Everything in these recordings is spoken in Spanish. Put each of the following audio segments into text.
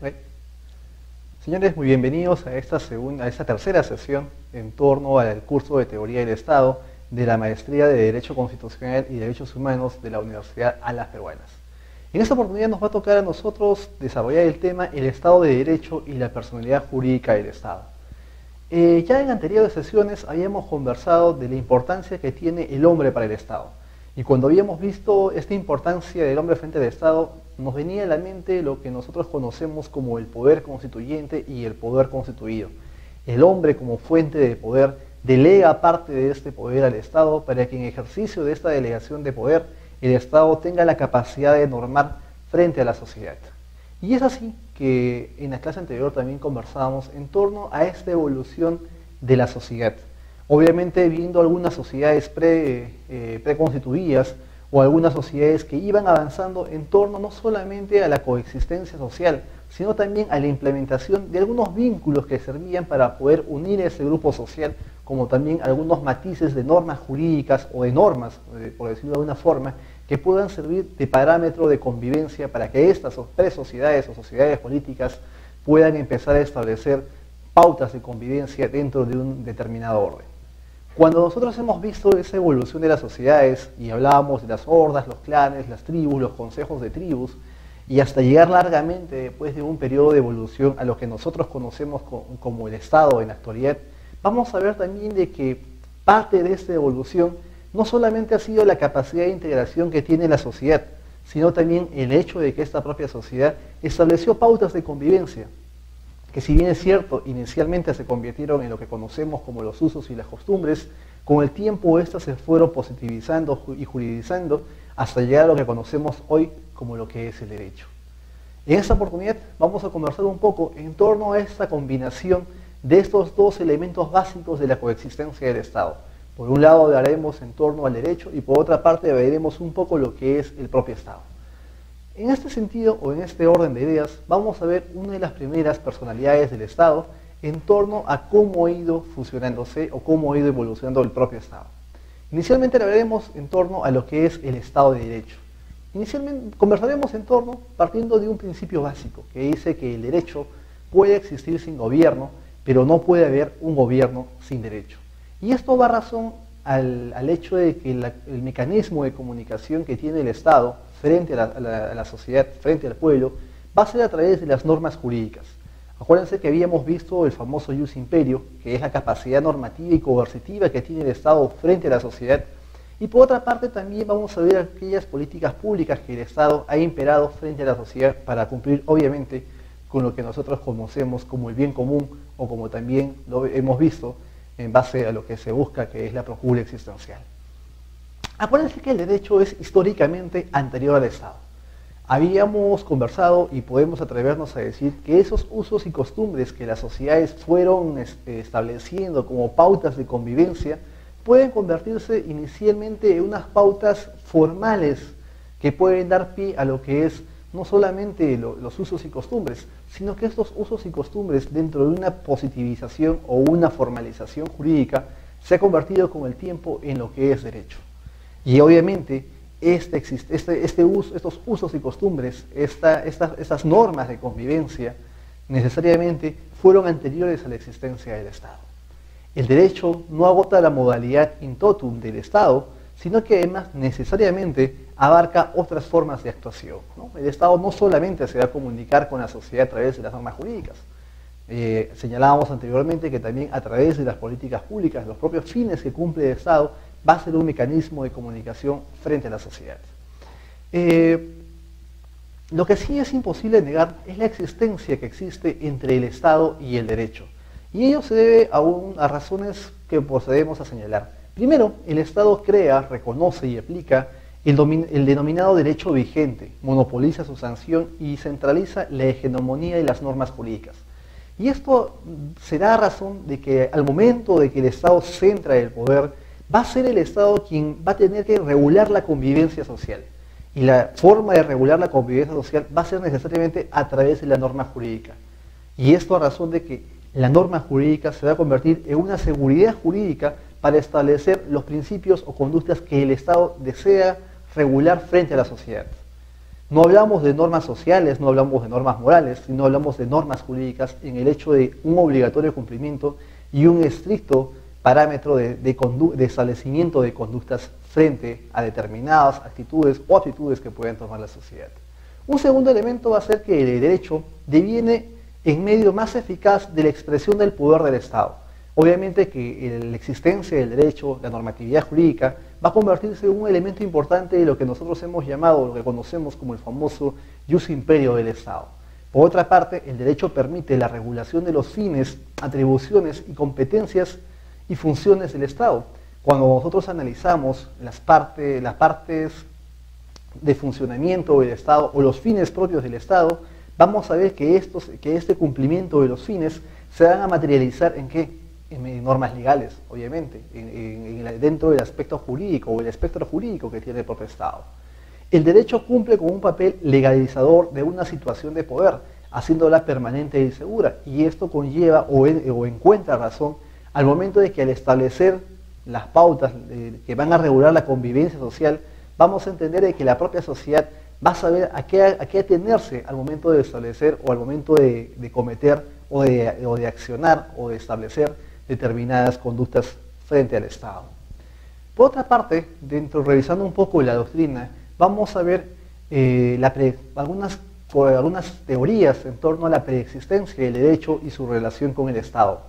Right. Señores, muy bienvenidos a esta tercera sesión en torno al curso de Teoría del Estado de la Maestría de Derecho Constitucional y Derechos Humanos de la Universidad Alas Peruanas. En esta oportunidad nos va a tocar a nosotros desarrollar el tema el Estado de Derecho y la personalidad jurídica del Estado. Ya en anteriores sesiones habíamos conversado de la importancia que tiene el hombre para el Estado. Y cuando habíamos visto esta importancia del hombre frente al Estado, nos venía a la mente lo que nosotros conocemos como el poder constituyente y el poder constituido. El hombre como fuente de poder delega parte de este poder al Estado para que en ejercicio de esta delegación de poder el Estado tenga la capacidad de normar frente a la sociedad. Y es así que en la clase anterior también conversábamos en torno a esta evolución de la sociedad. Obviamente viendo algunas sociedades preconstituidas o algunas sociedades que iban avanzando en torno no solamente a la coexistencia social, sino también a la implementación de algunos vínculos que servían para poder unir ese grupo social, como también algunos matices de normas jurídicas o de normas, por decirlo de alguna forma, que puedan servir de parámetro de convivencia para que estas pre-sociedades o sociedades políticas puedan empezar a establecer pautas de convivencia dentro de un determinado orden. Cuando nosotros hemos visto esa evolución de las sociedades y hablábamos de las hordas, los clanes, las tribus, los consejos de tribus, y hasta llegar largamente después de un periodo de evolución a lo que nosotros conocemos como el Estado en la actualidad, vamos a ver también de que parte de esta evolución no solamente ha sido la capacidad de integración que tiene la sociedad, sino también el hecho de que esta propia sociedad estableció pautas de convivencia, que si bien es cierto, inicialmente se convirtieron en lo que conocemos como los usos y las costumbres, con el tiempo estas se fueron positivizando y juridizando hasta llegar a lo que conocemos hoy como lo que es el derecho. En esta oportunidad vamos a conversar un poco en torno a esta combinación de estos dos elementos básicos de la coexistencia del Estado. Por un lado hablaremos en torno al derecho y por otra parte veremos un poco lo que es el propio Estado. En este sentido, o en este orden de ideas, vamos a ver una de las primeras personalidades del Estado en torno a cómo ha ido fusionándose o cómo ha ido evolucionando el propio Estado. Inicialmente hablaremos en torno a lo que es el Estado de Derecho. Inicialmente conversaremos en torno partiendo de un principio básico que dice que el derecho puede existir sin gobierno, pero no puede haber un gobierno sin derecho. Y esto va a razón al hecho de que el mecanismo de comunicación que tiene el Estado frente a la sociedad, frente al pueblo, va a ser a través de las normas jurídicas. Acuérdense que habíamos visto el famoso ius imperio, que es la capacidad normativa y coercitiva que tiene el Estado frente a la sociedad, y por otra parte también vamos a ver aquellas políticas públicas que el Estado ha imperado frente a la sociedad para cumplir obviamente con lo que nosotros conocemos como el bien común o como también lo hemos visto en base a lo que se busca, que es la procura existencial. Acuérdense que el derecho es históricamente anterior al Estado. Habíamos conversado y podemos atrevernos a decir que esos usos y costumbres que las sociedades fueron estableciendo como pautas de convivencia pueden convertirse inicialmente en unas pautas formales que pueden dar pie a lo que es no solamente los usos y costumbres, sino que estos usos y costumbres dentro de una positivización o una formalización jurídica se ha convertido con el tiempo en lo que es derecho. Y obviamente estos usos y costumbres, estas normas de convivencia, necesariamente fueron anteriores a la existencia del Estado. El derecho no agota la modalidad in totum del Estado, sino que además necesariamente abarca otras formas de actuación, ¿no? El Estado no solamente se va a comunicar con la sociedad a través de las normas jurídicas. Señalábamos anteriormente que también a través de las políticas públicas, los propios fines que cumple el Estado, va a ser un mecanismo de comunicación frente a la sociedad. Lo que sí es imposible negar es la existencia que existe entre el Estado y el derecho. Y ello se debe a razones que procedemos a señalar. Primero, el Estado crea, reconoce y aplica el denominado derecho vigente, monopoliza su sanción y centraliza la hegemonía de las normas jurídicas. Y esto será razón de que al momento de que el Estado centra el poder, va a ser el Estado quien va a tener que regular la convivencia social. Y la forma de regular la convivencia social va a ser necesariamente a través de la norma jurídica. Y esto a razón de que la norma jurídica se va a convertir en una seguridad jurídica para establecer los principios o conductas que el Estado desea regular frente a la sociedad. No hablamos de normas sociales, no hablamos de normas morales, sino hablamos de normas jurídicas en el hecho de un obligatorio cumplimiento y un estricto parámetro de establecimiento de conductas frente a determinadas actitudes o aptitudes que pueden tomar la sociedad. Un segundo elemento va a ser que el derecho deviene en medio más eficaz de la expresión del poder del Estado. Obviamente que la existencia del derecho, la normatividad jurídica, va a convertirse en un elemento importante de lo que nosotros hemos llamado, lo que conocemos como el famoso jus imperio del Estado. Por otra parte, el derecho permite la regulación de los fines, atribuciones y competencias y funciones del Estado. Cuando nosotros analizamos las partes de funcionamiento del Estado o los fines propios del Estado, vamos a ver que este cumplimiento de los fines se van a materializar ¿en qué? En normas legales, obviamente, dentro del aspecto jurídico o el espectro jurídico que tiene el propio Estado. El derecho cumple con un papel legalizador de una situación de poder, haciéndola permanente y segura, y esto conlleva o encuentra razón al momento de que al establecer las pautas que van a regular la convivencia social, vamos a entender de que la propia sociedad va a saber a qué atenerse al momento de establecer o al momento de cometer o de accionar o de establecer determinadas conductas frente al Estado. Por otra parte, revisando un poco la doctrina, vamos a ver algunas teorías en torno a la preexistencia del derecho y su relación con el Estado.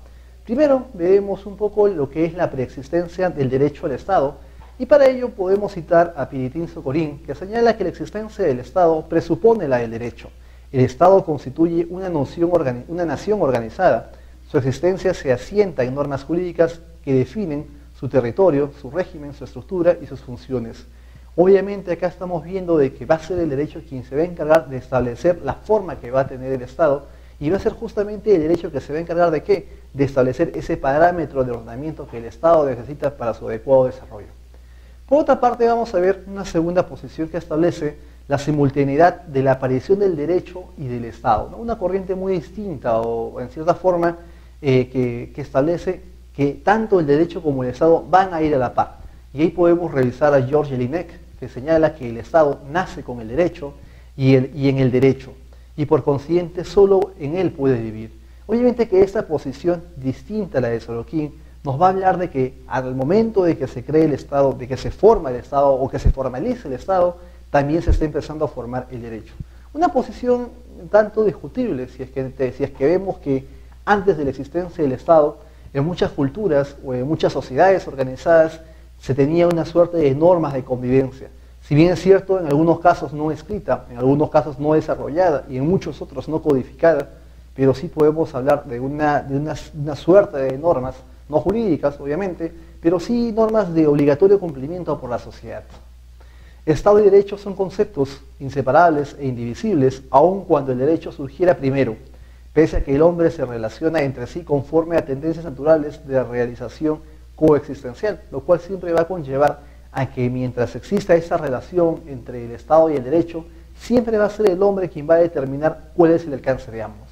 Primero, veremos un poco lo que es la preexistencia del derecho al Estado, y para ello podemos citar a Piritín Socorín, que señala que la existencia del Estado presupone la del derecho. El Estado constituye una nación organizada. Su existencia se asienta en normas jurídicas que definen su territorio, su régimen, su estructura y sus funciones. Obviamente acá estamos viendo de que va a ser el derecho quien se va a encargar de establecer la forma que va a tener el Estado, y va a ser justamente el derecho que se va a encargar de ¿qué? De establecer ese parámetro de ordenamiento que el Estado necesita para su adecuado desarrollo. Por otra parte, vamos a ver una segunda posición que establece la simultaneidad de la aparición del derecho y del Estado, ¿no? Una corriente muy distinta o en cierta forma que establece que tanto el derecho como el Estado van a ir a la par. Y ahí podemos revisar a Georges Jelinek, que señala que el Estado nace con el derecho y en el derecho, y por consiguiente solo en él puede vivir. Obviamente que esta posición distinta a la de Sorokin nos va a hablar de que al momento de que se cree el Estado, de que se forma el Estado o que se formalice el Estado, también se está empezando a formar el derecho. Una posición un tanto discutible si es que vemos que antes de la existencia del Estado, en muchas culturas o en muchas sociedades organizadas se tenía una suerte de normas de convivencia. Si bien es cierto, en algunos casos no escrita, en algunos casos no desarrollada y en muchos otros no codificada, pero sí podemos hablar de una suerte de normas, no jurídicas obviamente, pero sí normas de obligatorio cumplimiento por la sociedad. Estado y derecho son conceptos inseparables e indivisibles, aun cuando el derecho surgiera primero, pese a que el hombre se relaciona entre sí conforme a tendencias naturales de realización coexistencial, lo cual siempre va a conllevar a que mientras exista esa relación entre el Estado y el derecho, siempre va a ser el hombre quien va a determinar cuál es el alcance de ambos.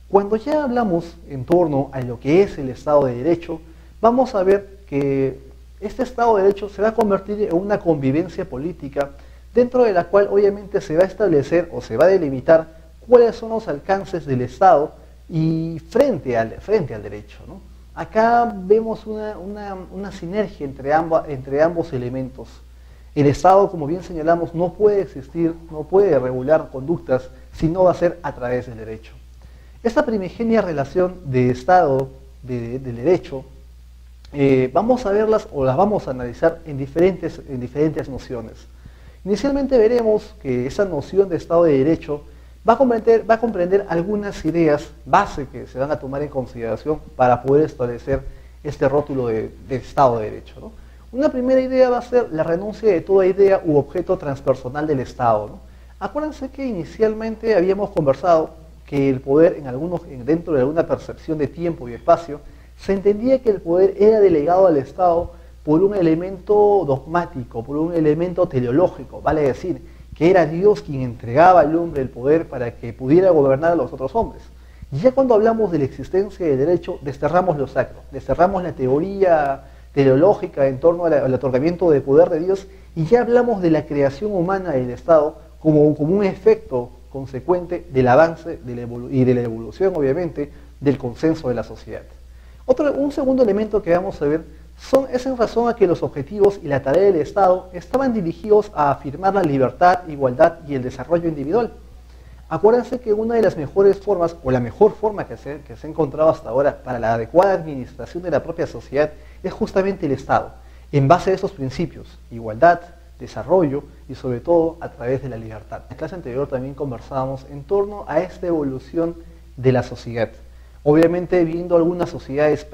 Cuando ya hablamos en torno a lo que es el Estado de Derecho, vamos a ver que este Estado de Derecho se va a convertir en una convivencia política dentro de la cual obviamente se va a establecer o se va a delimitar cuáles son los alcances del Estado y frente al derecho, ¿no? Acá vemos una sinergia entre ambos elementos. El Estado, como bien señalamos, no puede existir, no puede regular conductas si no va a ser a través del derecho. Esta primigenia relación de Estado, del derecho, vamos a verlas o las vamos a analizar en diferentes nociones. Inicialmente veremos que esa noción de Estado de Derecho va a comprender algunas ideas base que se van a tomar en consideración para poder establecer este rótulo de Estado de Derecho, ¿no? Una primera idea va a ser la renuncia de toda idea u objeto transpersonal del Estado, ¿no? Acuérdense que inicialmente habíamos conversado que el poder dentro de alguna percepción de tiempo y espacio, se entendía que el poder era delegado al Estado por un elemento dogmático, por un elemento teleológico, vale decir, que era Dios quien entregaba al hombre el poder para que pudiera gobernar a los otros hombres. Y ya cuando hablamos de la existencia del derecho, desterramos lo sacro, desterramos la teoría teleológica en torno al otorgamiento de poder de Dios, y ya hablamos de la creación humana del Estado como un efecto consecuente del avance y de la evolución, obviamente, del consenso de la sociedad. Un segundo elemento que vamos a ver es en razón a que los objetivos y la tarea del Estado estaban dirigidos a afirmar la libertad, igualdad y el desarrollo individual. Acuérdense que una de las mejores formas, o la mejor forma que se ha encontrado hasta ahora para la adecuada administración de la propia sociedad es justamente el Estado, en base a esos principios: igualdad, desarrollo y sobre todo a través de la libertad. En la clase anterior también conversábamos en torno a esta evolución de la sociedad. Obviamente viendo algunas sociedades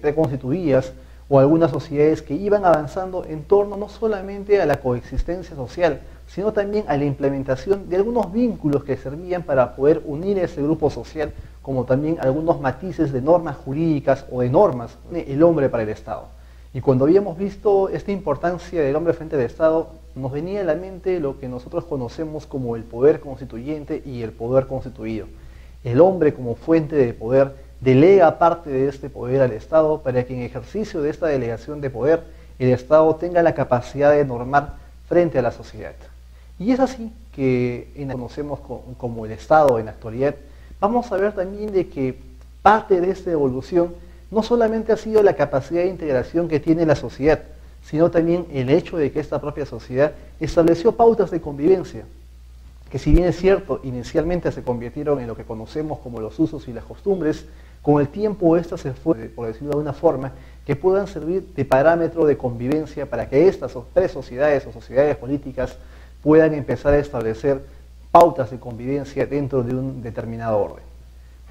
preconstituidas o algunas sociedades que iban avanzando en torno no solamente a la coexistencia social, sino también a la implementación de algunos vínculos que servían para poder unir ese grupo social, como también algunos matices de normas jurídicas o de normas, el hombre para el Estado. Y cuando habíamos visto esta importancia del hombre frente al Estado, nos venía a la mente lo que nosotros conocemos como el poder constituyente y el poder constituido. El hombre, como fuente de poder, delega parte de este poder al Estado para que en ejercicio de esta delegación de poder el Estado tenga la capacidad de normar frente a la sociedad. Y es así que conocemos como el Estado en la actualidad. Vamos a ver también de que parte de esta evolución no solamente ha sido la capacidad de integración que tiene la sociedad, sino también el hecho de que esta propia sociedad estableció pautas de convivencia, que si bien es cierto, inicialmente se convirtieron en lo que conocemos como los usos y las costumbres, con el tiempo estas se fue, por decirlo de una forma, que puedan servir de parámetro de convivencia para que estas tres sociedades o sociedades políticas puedan empezar a establecer pautas de convivencia dentro de un determinado orden.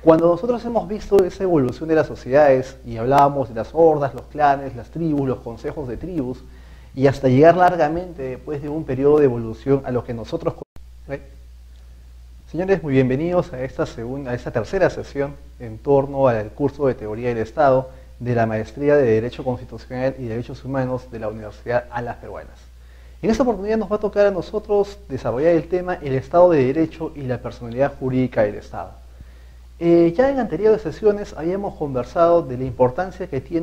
Cuando nosotros hemos visto esa evolución de las sociedades y hablábamos de las hordas, los clanes, las tribus, los consejos de tribus, y hasta llegar largamente después de un periodo de evolución a lo que nosotros conocemos. Señores, muy bienvenidos a esta tercera sesión en torno al curso de Teoría del Estado de la Maestría de Derecho Constitucional y Derechos Humanos de la Universidad Alas Peruanas. En esta oportunidad nos va a tocar a nosotros desarrollar el tema el Estado de Derecho y la personalidad jurídica del Estado. Ya en anteriores sesiones habíamos conversado de la importancia que tiene